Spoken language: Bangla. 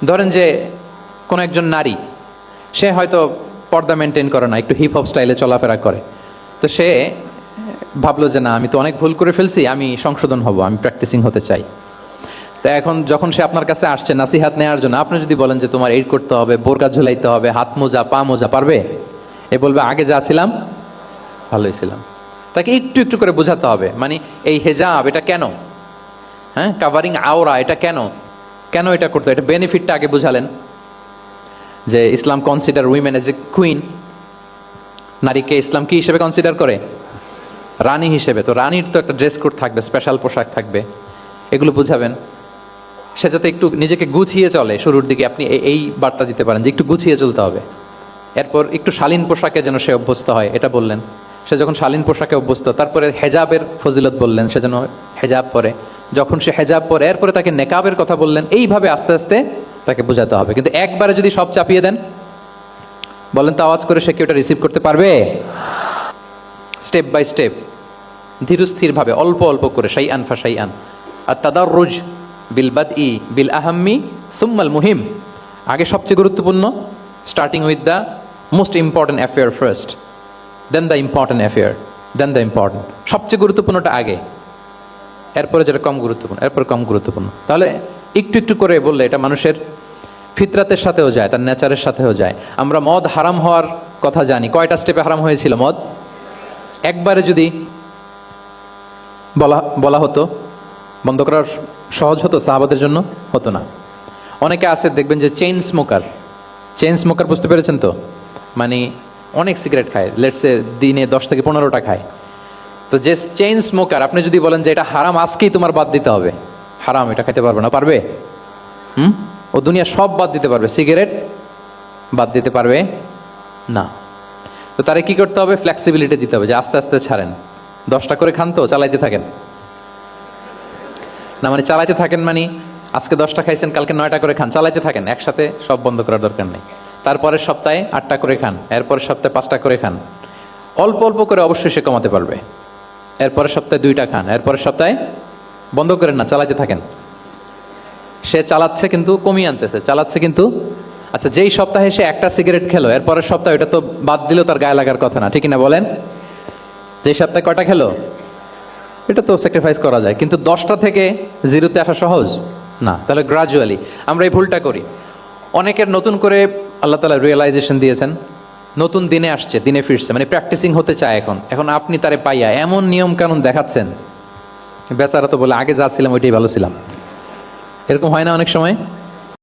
ধরেন যে কোনো একজন নারী, সে হয়তো পর্দা মেনটেন করে না, একটু হিপ হপ স্টাইলে চলাফেরা করে, তো সে ভাবলো যে না, আমি তো অনেক ভুল করে ফেলছি, আমি সংশোধন হব, আমি প্র্যাকটিসিং হতে চাই। তো এখন যখন সে আপনার কাছে আসছে নাসিহাত নেওয়ার জন্য, আপনি যদি বলেন যে তোমার এই করতে হবে, বোরকা ঝুলাইতে হবে, হাত মোজা পা মোজা, পারবে? এ বলবে আগে যা ছিলাম ভালোই ছিলাম। তাকে একটু একটু করে বোঝাতে হবে, মানে এই হেজাব এটা কেন, হ্যাঁ, কাভারিং আওরা এটা কেন, কেন এটা করতে, এটা বেনিফিটটা আগে বুঝালেন। যে Islam consider women as a queen, নারীকে ইসলাম কি হিসেবে কনসিডার করে? রানী হিসেবে। তো রানীর তো একটা ড্রেস কোড থাকবে, স্পেশাল পোশাক থাকবে, এগুলো বুঝাবেন। সে যাতে একটু নিজেকে গুছিয়ে চলে, শুরুর দিকে আপনি এই বার্তা দিতে পারেন যে একটু গুছিয়ে চলতে হবে। এরপর একটু শালীন পোশাকে যেন সে অভ্যস্ত হয়, এটা বললেন। সে যখন শালীন পোশাকে অভ্যস্ত, তারপরে হেজাবের ফজিলত বললেন, সে যেন হেজাব পরে। যখন সে হেজাব পরে, এরপরে তাকে নেকাবের কথা বললেন। এইভাবে আস্তে আস্তে তাকে বোঝাতে হবে। কিন্তু একবারে যদি সব চাপিয়ে দেন, বলেন তো আওয়াজ করে, সে কি ওটা রিসিভ করতে পারবে? স্টেপ বাই স্টেপ, ধীরস্থিরভাবে, অল্প অল্প করে, শাইআন ফাশাইআন। আর তাদাররুজ বিল বাদই বিল আহাম্মি সুম্মাল মুহিম। আগে সবচেয়ে গুরুত্বপূর্ণ, starting with the most important affair first, then the important affair, then the important. সবচেয়ে গুরুত্বপূর্ণটা আগে, এরপরে যেটা কম গুরুত্বপূর্ণ, এরপর কম গুরুত্বপূর্ণ। তাহলে একটু একটু করে বললে এটা মানুষের ফিতরাতের সাথেও যায়, তার নেচারের সাথেও যায়। আমরা মদ হারাম হওয়ার কথা জানি, কয়টা স্টেপে হারাম হয়েছিল মদ? একবারে যদি বলা হতো, বন্ধ করার সহজ হতো সাহাবাদের জন্য? হতো না। অনেকে আছে দেখবেন যে চেইন স্মোকার, বুঝতে পেরেছেন তো? মানে অনেক সিগারেট খায়, লেটসে দিনে 10 থেকে 15টা খায়। তো যে চেইন স্মোকার, আপনি যদি বলেন যে এটা হারাম, আজকেই তোমার বাদ দিতে হবে, হারাম, এটা খেতে পারবে না, পারবে? ও দুনিয়া সব বাদ দিতে পারবে, সিগারেট বাদ দিতে পারবে না। তো তারে কি করতে হবে? ফ্লেক্সিবিলিটি দিতে হবে, যে আস্তে আস্তে ছাড়েন। 10টা করে খান তো চালাইতে থাকেন না, মানে চালাইতে থাকেন মানে আজকে 10টা খাইছেন, কালকে 9টা করে খান, চালাইতে থাকেন, একসাথে সব বন্ধ করার দরকার নেই। তারপরের সপ্তাহে 8টা করে খান, এরপরের সপ্তাহে 5টা করে খান। অল্প অল্প করে অবশ্যই সে কমাতে পারবে। এরপরের সপ্তাহে 2টা খান, এরপরের সপ্তাহে বন্ধ করেন না, চালাইতে থাকেন। সে চালাচ্ছে কিন্তু কমিয়ে আনতেছে, চালাচ্ছে কিন্তু। আচ্ছা, যেই সপ্তাহে সে একটা সিগারেট খেলো, এরপরের সপ্তাহে ওটা তো বাদ দিলেও তার গায়ে লাগার কথা না, ঠিক না বলেন? যেই সপ্তাহে কয়টা খেলো, এটা তো স্যাক্রিফাইস করা যায়, কিন্তু 10টা থেকে 0-তে আসা সহজ না। তাহলে গ্রাজুয়ালি আমরা এই ভুলটা করি। অনেকের নতুন করে আল্লাহ তাআলা রিয়েলাইজেশন দিয়েছেন, নতুন দিনে আসছে, দিনে ফিরছে, মানে প্র্যাকটিসিং হতে চায়। এখন আপনি তারে পাইয়া এমন নিয়ম কানুন দেখাচ্ছেন, বেচারা তো বলে আগে যা ছিলাম ওইটাই ভালো ছিলাম। এরকম হয় না অনেক সময়?